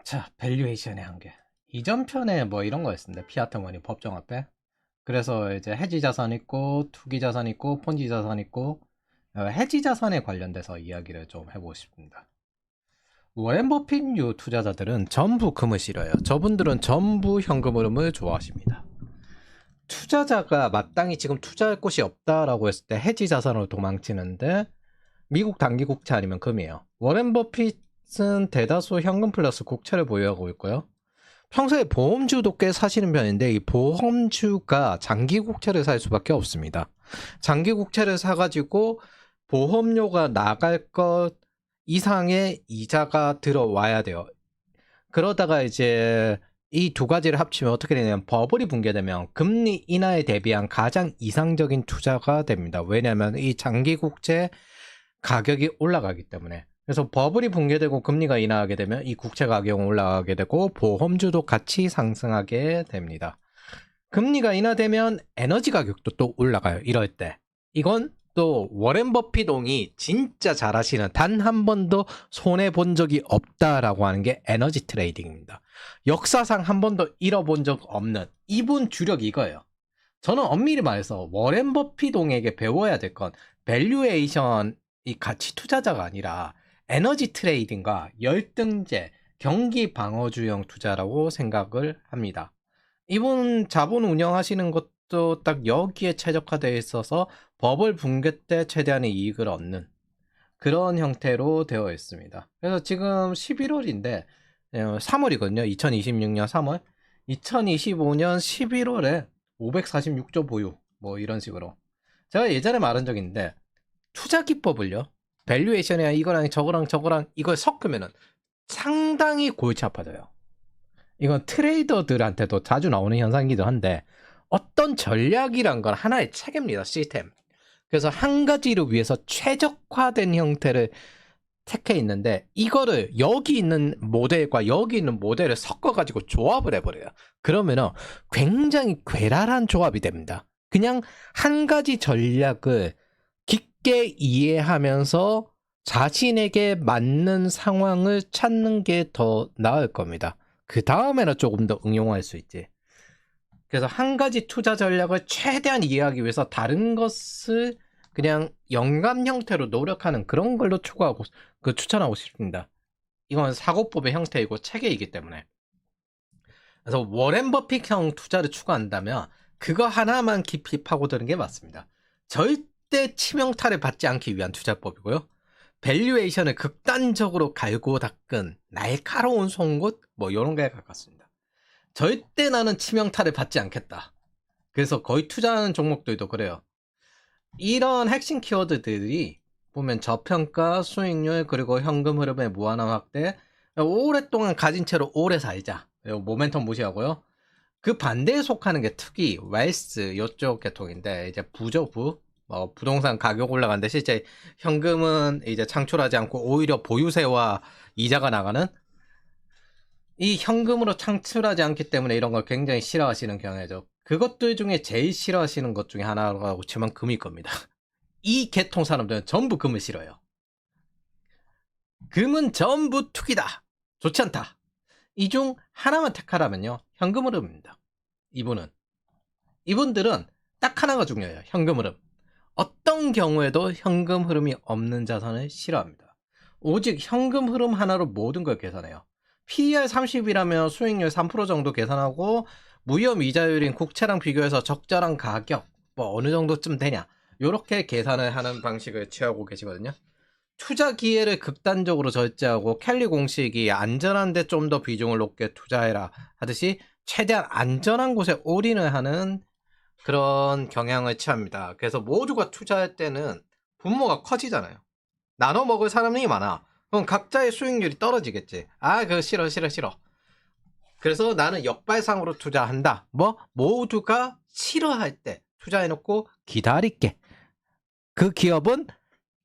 자, 밸류에이션의 한계. 이전 편에 뭐 이런 거였습니다. 피아트 머니 법정 화폐. 그래서 이제 해지 자산 있고, 투기 자산 있고, 폰지 자산 있고, 해지 자산에 관련돼서 이야기를 좀 해보고 싶습니다. 워렌 버핏류 투자자들은 전부 금을 싫어해요. 저분들은 전부 현금 흐름을 좋아하십니다. 투자자가 마땅히 지금 투자할 곳이 없다라고 했을 때 해지 자산으로 도망치는데 미국 단기 국채 아니면 금이에요. 워렌 버핏은 대다수 현금 플러스 국채를 보유하고 있고요. 평소에 보험주도 꽤 사시는 편인데 이 보험주가 장기 국채를 살 수밖에 없습니다. 장기 국채를 사가지고 보험료가 나갈 것 이상의 이자가 들어와야 돼요. 그러다가 이제 이 두 가지를 합치면 어떻게 되냐면 버블이 붕괴되면 금리 인하에 대비한 가장 이상적인 투자가 됩니다. 왜냐하면 이 장기 국채 가격이 올라가기 때문에. 그래서 버블이 붕괴되고 금리가 인하하게 되면 이 국채 가격은 올라가게 되고 보험주도 같이 상승하게 됩니다. 금리가 인하되면 에너지 가격도 또 올라가요. 이럴 때. 이건 또 워렌 버핏옹이 진짜 잘하시는 단 한 번도 손해 본 적이 없다라고 하는 게 에너지 트레이딩입니다. 역사상 한 번도 잃어본 적 없는 이분 주력이 이거예요. 저는 엄밀히 말해서 워렌 버핏옹에게 배워야 될 건 밸류에이션 이 가치 투자자가 아니라 에너지 트레이딩과 열등제, 경기 방어주형 투자라고 생각을 합니다. 이분 자본 운영하시는 것도 딱 여기에 최적화되어 있어서 버블 붕괴 때 최대한의 이익을 얻는 그런 형태로 되어 있습니다. 그래서 지금 11월인데 3월이거든요. 2026년 3월. 2025년 11월에 546조 보유 뭐 이런 식으로. 제가 예전에 말한 적이 있는데 투자 기법을요. 밸류에이션이랑 이거랑 저거랑 이걸 섞으면은 상당히 골치 아파져요. 이건 트레이더들한테도 자주 나오는 현상이기도 한데 어떤 전략이란 건 하나의 체계입니다. 시스템. 그래서 한 가지를 위해서 최적화된 형태를 택해 있는데 이거를 여기 있는 모델과 여기 있는 모델을 섞어가지고 조합을 해버려요. 그러면은 굉장히 괴랄한 조합이 됩니다. 그냥 한 가지 전략을 깊게 이해하면서 자신에게 맞는 상황을 찾는 게 더 나을 겁니다. 그 다음에는 조금 더 응용할 수 있지. 그래서 한 가지 투자 전략을 최대한 이해하기 위해서 다른 것을 그냥 영감 형태로 노력하는 그런 걸로 추천하고 싶습니다. 이건 사고법의 형태이고 체계이기 때문에. 그래서 워렌 버핏형 투자를 추구한다면 그거 하나만 깊이 파고드는 게 맞습니다. 절대 치명타를 받지 않기 위한 투자법이고요. 밸류에이션을 극단적으로 갈고 닦은 날카로운 송곳 뭐 이런 거에 가깝습니다. 절대 나는 치명타를 받지 않겠다. 그래서 거의 투자하는 종목들도 그래요. 이런 핵심 키워드들이 보면 저평가, 수익률, 그리고 현금 흐름의 무한화 확대, 오랫동안 가진 채로 오래 살자. 모멘텀 무시하고요. 그 반대에 속하는 게 투기, 웰스 이쪽 계통인데 이제 부저부, 부동산 가격 올라가는데 실제 현금은 이제 창출하지 않고 오히려 보유세와 이자가 나가는 이 현금으로 창출하지 않기 때문에 이런 걸 굉장히 싫어하시는 경향이죠. 그것들 중에 제일 싫어하시는 것 중에 하나라고 치면 금일 겁니다. 이 계통 사람들은 전부 금을 싫어요. 금은 전부 투기다. 좋지 않다. 이 중 하나만 택하라면요. 현금 흐름입니다. 이분들은 딱 하나가 중요해요. 현금 흐름. 어떤 경우에도 현금 흐름이 없는 자산을 싫어합니다. 오직 현금 흐름 하나로 모든 걸 계산해요. PER 30이라면 수익률 3% 정도 계산하고 무위험 이자율인 국채랑 비교해서 적절한 가격 뭐 어느 정도쯤 되냐 이렇게 계산을 하는 방식을 취하고 계시거든요. 투자 기회를 극단적으로 절제하고 켈리 공식이 안전한 데 좀 더 비중을 높게 투자해라 하듯이 최대한 안전한 곳에 올인을 하는 그런 경향을 취합니다. 그래서 모두가 투자할 때는 분모가 커지잖아요. 나눠 먹을 사람이 많아. 그럼 각자의 수익률이 떨어지겠지. 아, 그거 싫어. 그래서 나는 역발상으로 투자한다. 뭐 모두가 싫어할 때 투자해놓고 기다릴게. 그 기업은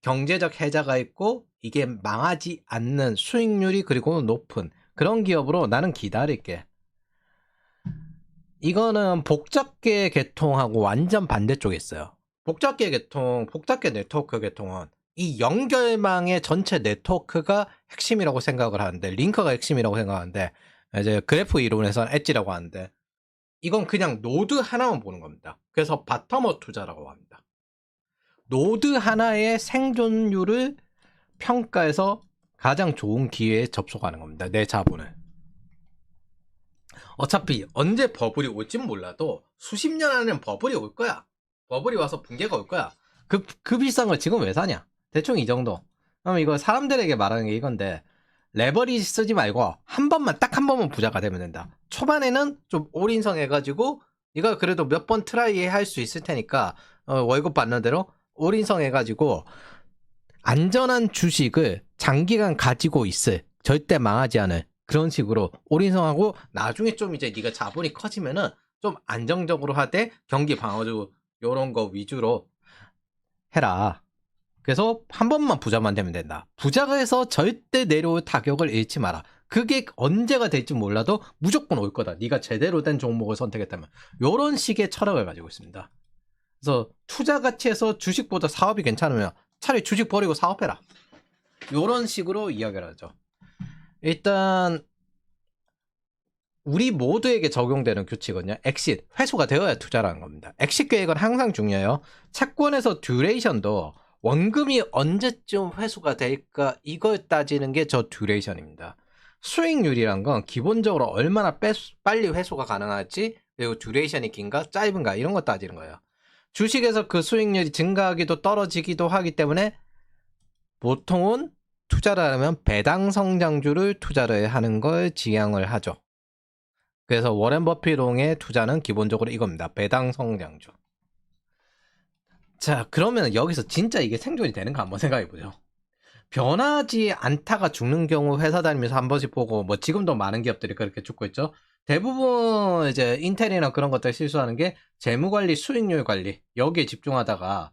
경제적 해자가 있고 이게 망하지 않는 수익률이 그리고 높은 그런 기업으로 나는 기다릴게. 이거는 복잡계 계통하고 완전 반대쪽에 있어요. 복잡계 네트워크 계통은 이 연결망의 전체 네트워크가 핵심이라고 생각을 하는데, 링크가 핵심이라고 생각하는데, 이제 그래프 이론에서는 엣지라고 하는데, 이건 그냥 노드 하나만 보는 겁니다. 그래서 바텀업 투자라고 합니다. 노드 하나의 생존율을 평가해서 가장 좋은 기회에 접속하는 겁니다. 내 자본을. 어차피 언제 버블이 올진 몰라도 수십 년 안에는 버블이 올 거야. 버블이 와서 붕괴가 올 거야. 그 비싼 걸 지금 왜 사냐? 대충 이 정도. 그럼 이거 사람들에게 말하는 게 이건데, 레버리지 쓰지 말고 딱 한 번만 부자가 되면 된다. 초반에는 좀 올인성 해가지고 이거 그래도 몇 번 트라이 할 수 있을 테니까 월급 받는 대로 올인성 해가지고 안전한 주식을 장기간 가지고 있을, 절대 망하지 않을 그런 식으로 올인성하고, 나중에 좀 이제 네가 자본이 커지면은 좀 안정적으로 하되 경기 방어주 요런 거 위주로 해라. 그래서 한 번만 부자만 되면 된다. 부자가 해서 절대 내려올 타격을 잃지 마라. 그게 언제가 될지 몰라도 무조건 올 거다. 네가 제대로 된 종목을 선택했다면. 요런 식의 철학을 가지고 있습니다. 그래서 투자 가치에서 주식보다 사업이 괜찮으면 차라리 주식 버리고 사업해라. 요런 식으로 이야기를 하죠. 일단 우리 모두에게 적용되는 규칙은요, 엑싯, 회수가 되어야 투자라는 겁니다. 엑싯 계획은 항상 중요해요. 채권에서 듀레이션도 원금이 언제쯤 회수가 될까, 이걸 따지는 게 저 듀레이션입니다. 수익률이란 건 기본적으로 얼마나 빨리 회수가 가능할지, 그리고 듀레이션이 긴가 짧은가 이런 거 따지는 거예요. 주식에서 그 수익률이 증가하기도 떨어지기도 하기 때문에 보통은 투자를 하려면 배당 성장주를 투자를 하는 걸 지향을 하죠. 그래서 워렌 버핏롱의 투자는 기본적으로 이겁니다. 배당 성장주. 자, 그러면 여기서 진짜 이게 생존이 되는가 한번 생각해보죠. 변하지 않다가 죽는 경우 회사 다니면서 한 번씩 보고, 뭐 지금도 많은 기업들이 그렇게 죽고 있죠. 대부분 이제 인텔이나 그런 것들 실수하는 게 재무관리, 수익률 관리, 여기에 집중하다가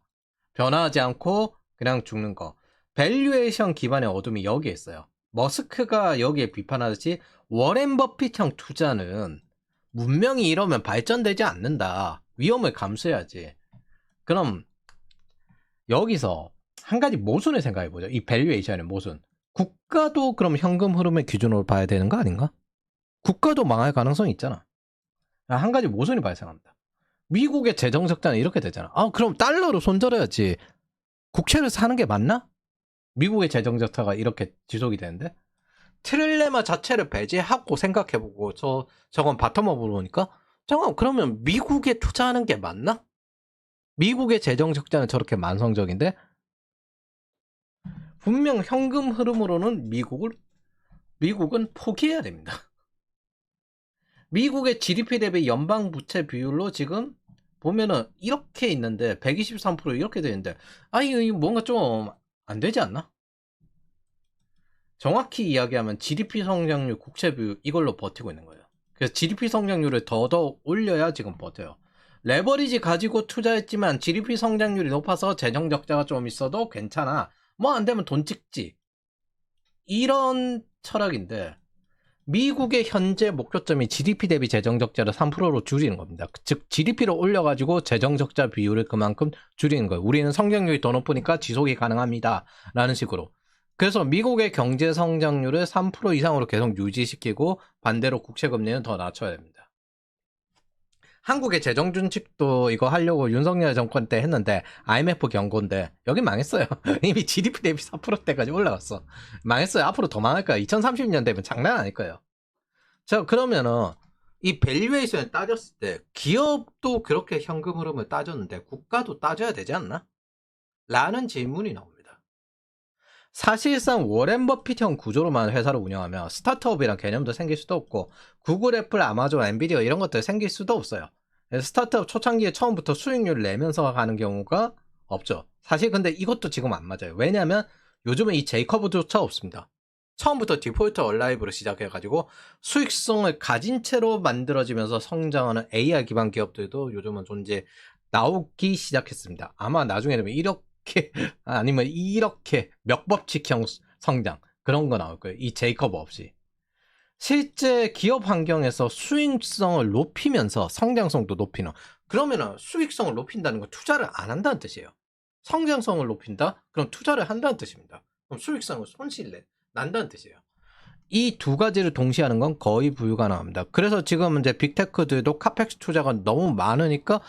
변하지 않고 그냥 죽는 거. 밸류에이션 기반의 어둠이 여기에 있어요. 머스크가 여기에 비판하듯이 워렌 버핏형 투자는 문명이 이러면 발전되지 않는다. 위험을 감수해야지. 그럼 여기서 한 가지 모순을 생각해보죠. 이 밸류에이션의 모순. 국가도 그럼 현금 흐름의 기준으로 봐야 되는 거 아닌가? 국가도 망할 가능성이 있잖아. 한 가지 모순이 발생합니다. 미국의 재정 적자는 이렇게 되잖아. 그럼 달러로 손절해야지. 국채를 사는 게 맞나? 미국의 재정 적자가 이렇게 지속이 되는데? 트릴레마 자체를 배제하고 생각해보고 저건 바텀업으로 오니까 잠깐, 그러면 미국에 투자하는 게 맞나? 미국의 재정 적자는 저렇게 만성적인데 분명 현금 흐름으로는 미국은 포기해야 됩니다. 미국의 GDP 대비 연방 부채 비율로 지금 보면은 이렇게 있는데 123% 이렇게 되는데 이거 뭔가 좀 안 되지 않나? 정확히 이야기하면 GDP 성장률, 국채 비율 이걸로 버티고 있는 거예요. 그래서 GDP 성장률을 더더욱 올려야 지금 버텨요. 레버리지 가지고 투자했지만 GDP 성장률이 높아서 재정 적자가 좀 있어도 괜찮아. 뭐 안 되면 돈 찍지. 이런 철학인데, 미국의 현재 목표점이 GDP 대비 재정 적자를 3%로 줄이는 겁니다. 즉 GDP를 올려가지고 재정 적자 비율을 그만큼 줄이는 거예요. 우리는 성장률이 더 높으니까 지속이 가능합니다. 라는 식으로. 그래서 미국의 경제 성장률을 3% 이상으로 계속 유지시키고 반대로 국채 금리는 더 낮춰야 됩니다. 한국의 재정 준칙도 이거 하려고 윤석열 정권 때 했는데 IMF 경고인데 여기 망했어요. 이미 GDP 대비 4%대까지 올라갔어. 망했어요. 앞으로 더 망할 거야. 2030년 되면 장난 아닐 거예요. 자, 그러면은 이 밸류에이션을 따졌을 때 기업도 그렇게 현금 흐름을 따졌는데 국가도 따져야 되지 않나? 라는 질문이 나옵니다. 사실상 워렌 버핏형 구조로만 회사를 운영하면 스타트업이란 개념도 생길 수도 없고 구글, 애플, 아마존, 엔비디아 이런 것들 생길 수도 없어요. 스타트업 초창기에 처음부터 수익률을 내면서 가는 경우가 없죠. 사실 근데 이것도 지금 안 맞아요. 왜냐하면 요즘은 이 제이커브조차 없습니다. 처음부터 디폴트 얼라이브로 시작해가지고 수익성을 가진 채로 만들어지면서 성장하는 AR 기반 기업들도 요즘은 나오기 시작했습니다. 아마 나중에 되면 이렇게 아니면 이렇게 몇법칙형 성장 그런 거 나올 거예요. 이 제이커브 없이. 실제 기업 환경에서 수익성을 높이면서 성장성도 높이는, 그러면은 수익성을 높인다는 건 투자를 안 한다는 뜻이에요. 성장성을 높인다? 그럼 투자를 한다는 뜻입니다. 그럼 수익성을 손실 난다는 뜻이에요. 이 두 가지를 동시에 하는 건 거의 불가능합니다. 그래서 지금 이제 빅테크들도 카펙스 투자가 너무 많으니까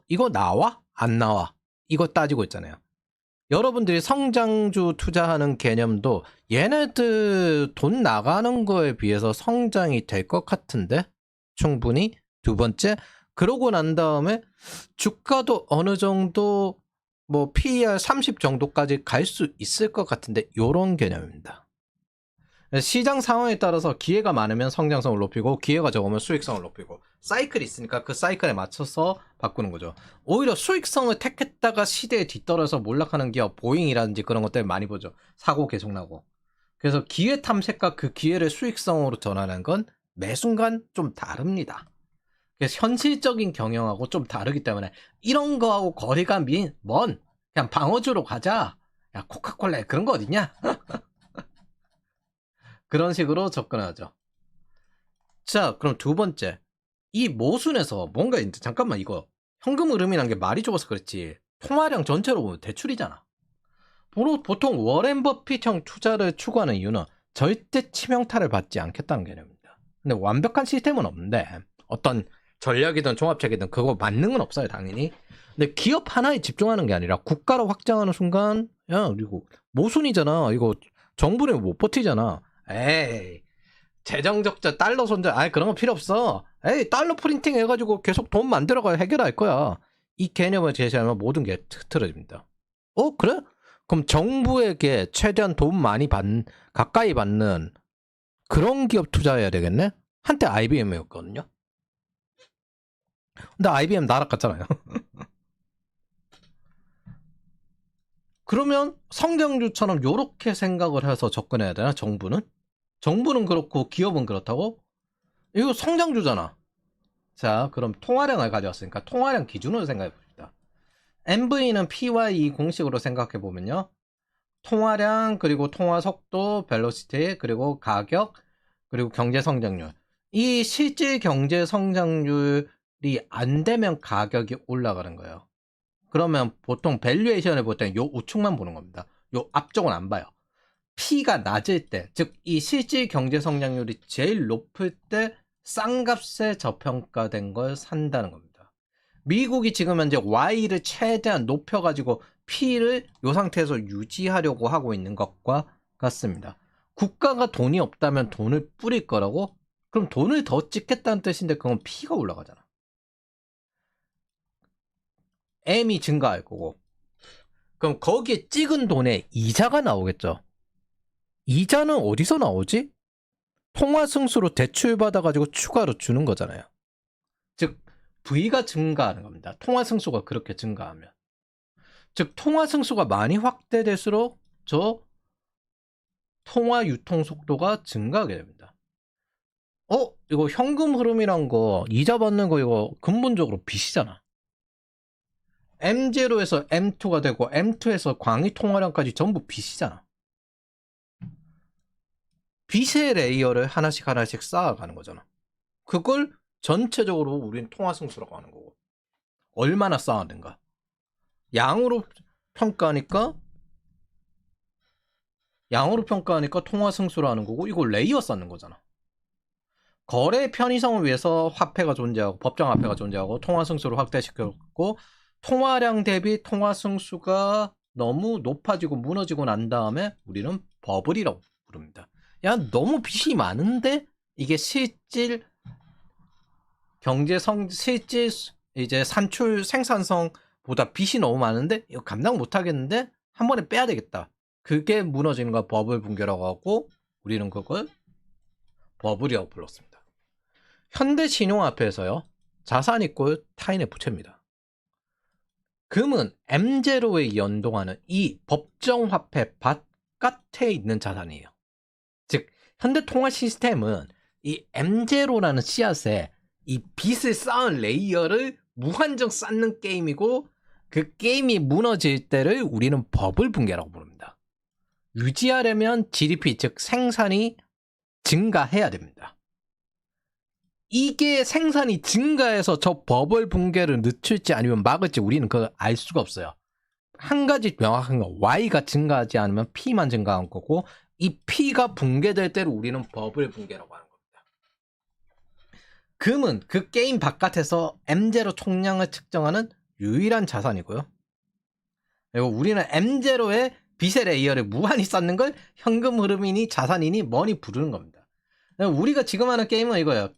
이거 나와? 안 나와? 이거 따지고 있잖아요. 여러분들이 성장주 투자하는 개념도 얘네들 돈 나가는 거에 비해서 성장이 될 것 같은데 충분히. 두 번째, 그러고 난 다음에 주가도 어느 정도 뭐 PER 30 정도까지 갈 수 있을 것 같은데 요런 개념입니다. 시장 상황에 따라서 기회가 많으면 성장성을 높이고 기회가 적으면 수익성을 높이고 사이클이 있으니까 그 사이클에 맞춰서 바꾸는 거죠. 오히려 수익성을 택했다가 시대에 뒤떨어서 몰락하는 기업, 보잉이라든지 그런 것들 많이 보죠. 사고 계속 나고. 그래서 기회 탐색과 그 기회를 수익성으로 전환하는 건 매 순간 좀 다릅니다. 그래서 현실적인 경영하고 좀 다르기 때문에 이런 거하고 거리가 먼 그냥 방어주로 가자. 야, 코카콜라 그런 거 어딨냐? 그런 식으로 접근하죠. 자, 그럼 두 번째. 이 모순에서 뭔가 이제 잠깐만 이거 현금 흐름이란 게 말이 좁아서 그렇지 통화량 전체로 보면 대출이잖아. 보통 워렌 버핏형 투자를 추구하는 이유는 절대 치명타를 받지 않겠다는 개념입니다. 근데 완벽한 시스템은 없는데 어떤 전략이든 종합책이든 그거 맞는 건 없어요 당연히. 근데 기업 하나에 집중하는 게 아니라 국가로 확장하는 순간 야 그리고 모순이잖아. 이거 정부는 못 버티잖아. 에이 재정 적자 달러 손절 그런 거 필요 없어. 에이 달러 프린팅 해가지고 계속 돈 만들어가 해결할 거야. 이 개념을 제시하면 모든 게 흐트러집니다. 그래? 그럼 정부에게 최대한 돈 많이 가까이 받는 그런 기업 투자해야 되겠네? 한때 IBM이었거든요. 근데 IBM 나락갔잖아요. 그러면 성장주처럼 요렇게 생각을 해서 접근해야 되나 정부는? 정부는 그렇고 기업은 그렇다고? 이거 성장주잖아. 자, 그럼 통화량을 가져왔으니까 통화량 기준으로 생각해 봅시다. MV는 PY 공식으로 생각해 보면요. 통화량, 그리고 통화 속도, 벨로시티, 그리고 가격, 그리고 경제 성장률. 이 실질 경제 성장률이 안 되면 가격이 올라가는 거예요. 그러면 보통 밸류에이션을 볼 때는 요 우측만 보는 겁니다. 요 앞쪽은 안 봐요. P가 낮을 때, 즉 이 실질 경제 성장률이 제일 높을 때 싼 값에 저평가된 걸 산다는 겁니다. 미국이 지금 현재 Y를 최대한 높여가지고 P를 이 상태에서 유지하려고 하고 있는 것과 같습니다. 국가가 돈이 없다면 돈을 뿌릴 거라고? 그럼 돈을 더 찍겠다는 뜻인데 그건 P가 올라가잖아. M이 증가할 거고. 그럼 거기에 찍은 돈에 이자가 나오겠죠. 이자는 어디서 나오지? 통화 승수로 대출 받아가지고 추가로 주는 거잖아요. 즉 V가 증가하는 겁니다. 통화 승수가 그렇게 증가하면. 즉 통화 승수가 많이 확대될수록 저 통화 유통 속도가 증가하게 됩니다. 이거 현금 흐름이란 거 이자 받는 거 이거 근본적으로 빚이잖아. M0에서 M2가 되고 M2에서 광의 통화량까지 전부 빚이잖아. 빚의 레이어를 하나씩 하나씩 쌓아가는 거잖아. 그걸 전체적으로 우리는 통화 승수라고 하는 거고. 얼마나 쌓았는가. 양으로 평가하니까 통화 승수라는 거고 이거 레이어 쌓는 거잖아. 거래 편의성을 위해서 화폐가 존재하고 법정 화폐가 존재하고 통화 승수를 확대시켰고 통화량 대비 통화 승수가 너무 높아지고 무너지고 난 다음에 우리는 버블이라고 부릅니다. 야 너무 빚이 많은데 이게 실질 실질 이제 산출 생산성보다 빚이 너무 많은데 이거 감당 못 하겠는데 한 번에 빼야 되겠다. 그게 무너지는 거 버블 붕괴라고 하고 우리는 그걸 버블이라고 불렀습니다. 현대 신용화폐에서요. 자산 이꼴 타인의 부채입니다. 금은 M0에 연동하는 이 법정화폐 바깥에 있는 자산이에요. 즉 현대 통화 시스템은 이 M0라는 씨앗에 이 빚을 쌓은 레이어를 무한정 쌓는 게임이고 그 게임이 무너질 때를 우리는 버블 붕괴라고 부릅니다. 유지하려면 GDP 즉 생산이 증가해야 됩니다. 이게 생산이 증가해서 저 버블 붕괴를 늦출지 아니면 막을지 우리는 그걸 알 수가 없어요. 한 가지 명확한 거, Y가 증가하지 않으면 P만 증가한 거고, 이 P가 붕괴될 때를 우리는 버블 붕괴라고 하는 겁니다. 금은 그 게임 바깥에서 M0 총량을 측정하는 유일한 자산이고요. 그리고 우리는 M0에 빛의 레이어를 무한히 쌓는 걸 현금 흐름이니 자산이니 뭐니 부르는 겁니다. 우리가 지금 하는 게임은 이거예요.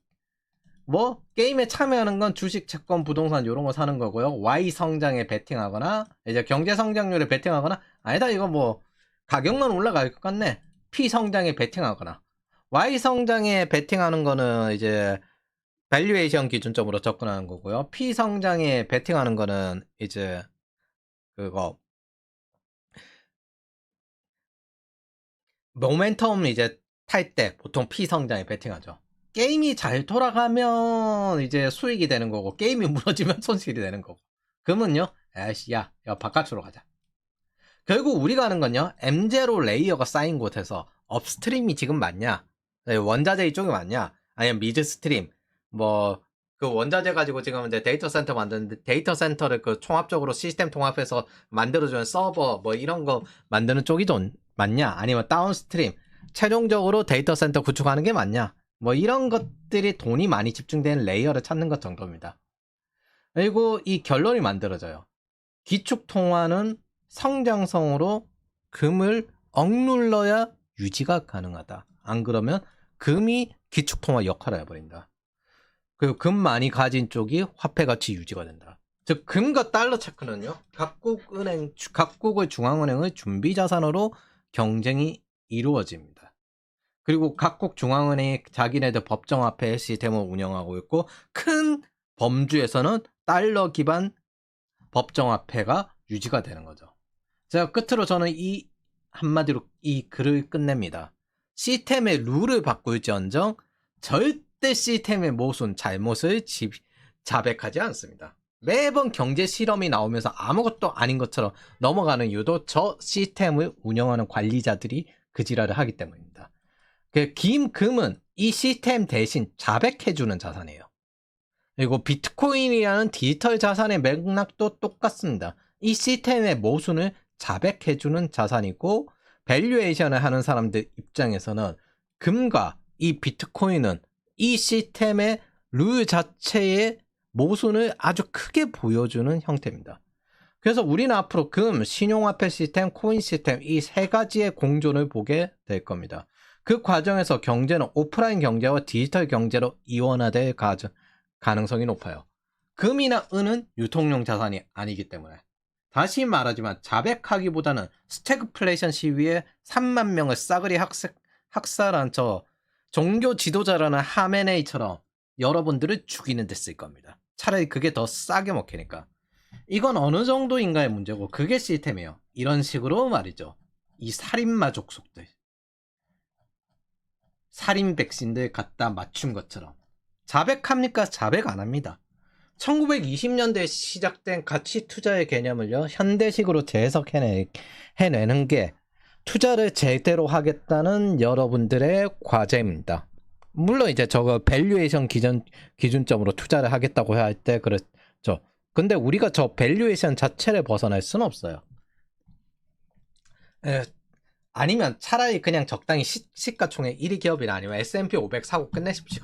뭐 게임에 참여하는 건 주식, 채권, 부동산 이런 거 사는 거고요. Y 성장에 베팅하거나 이제 경제 성장률에 베팅하거나 아니다 이거 뭐 가격만 올라갈 것 같네. P 성장에 베팅하거나 Y 성장에 베팅하는 거는 이제 밸류에이션 기준점으로 접근하는 거고요. P 성장에 베팅하는 거는 이제 그거 모멘텀 이제 탈 때 보통 P 성장에 베팅하죠. 게임이 잘 돌아가면 이제 수익이 되는 거고 게임이 무너지면 손실이 되는 거고. 그러면요, 에이씨 야 바깥으로 가자. 결국 우리가 하는 건요, M0 레이어가 쌓인 곳에서 업스트림이 지금 맞냐, 원자재 이쪽이 맞냐, 아니면 미드스트림, 뭐 그 원자재 가지고 지금 이제 데이터 센터 만드는데 데이터 센터를 그 총합적으로 시스템 통합해서 만들어주는 서버 뭐 이런 거 만드는 쪽이 좀 맞냐, 아니면 다운스트림 최종적으로 데이터 센터 구축하는 게 맞냐, 뭐 이런 것들이 돈이 많이 집중된 레이어를 찾는 것 정도입니다. 그리고 이 결론이 만들어져요. 기축통화는 성장성으로 금을 억눌러야 유지가 가능하다. 안 그러면 금이 기축통화 역할을 해버린다. 그리고 금 많이 가진 쪽이 화폐 가치 유지가 된다. 즉 금과 달러 체크는요, 각국의 중앙은행의 준비 자산으로 경쟁이 이루어집니다. 그리고 각국 중앙은행이 자기네들 법정화폐 시스템을 운영하고 있고, 큰 범주에서는 달러 기반 법정화폐가 유지가 되는 거죠. 제가 끝으로 저는 이 한마디로 이 글을 끝냅니다. 시스템의 룰을 바꿀지언정 절대 시스템의 모순, 잘못을 자백하지 않습니다. 매번 경제 실험이 나오면서 아무것도 아닌 것처럼 넘어가는 이유도 저 시스템을 운영하는 관리자들이 그 지랄을 하기 때문입니다. 금은 이 시스템 대신 자백해주는 자산이에요. 그리고 비트코인이라는 디지털 자산의 맥락도 똑같습니다. 이 시스템의 모순을 자백해주는 자산이고, 밸류에이션을 하는 사람들 입장에서는 금과 이 비트코인은 이 시스템의 룰 자체의 모순을 아주 크게 보여주는 형태입니다. 그래서 우리는 앞으로 금, 신용화폐 시스템, 코인 시스템 이 세 가지의 공존을 보게 될 겁니다. 그 과정에서 경제는 오프라인 경제와 디지털 경제로 이원화될 가능성이 높아요. 금이나 은은 유통용 자산이 아니기 때문에. 다시 말하지만 자백하기보다는 스태그플레이션 시위에 3만 명을 싸그리 학살한 저 종교 지도자라는 하메네이처럼 여러분들을 죽이는 데 쓸 겁니다. 차라리 그게 더 싸게 먹히니까. 이건 어느 정도인가의 문제고 그게 시스템이에요. 이런 식으로 말이죠. 이 살인마 족속들, 살인 백신들 갖다 맞춘 것처럼 자백합니까? 자백 안 합니다. 1920년대에 시작된 가치 투자의 개념을요, 현대식으로 재해석해내는 게 투자를 제대로 하겠다는 여러분들의 과제입니다. 물론 이제 저거 밸류에이션 기준점으로 투자를 하겠다고 할 때 그렇죠. 근데 우리가 저 밸류에이션 자체를 벗어날 수는 없어요. 아니면 차라리 그냥 적당히 시가총액 1위 기업이나 아니면 S&P 500 사고 끝내십시오.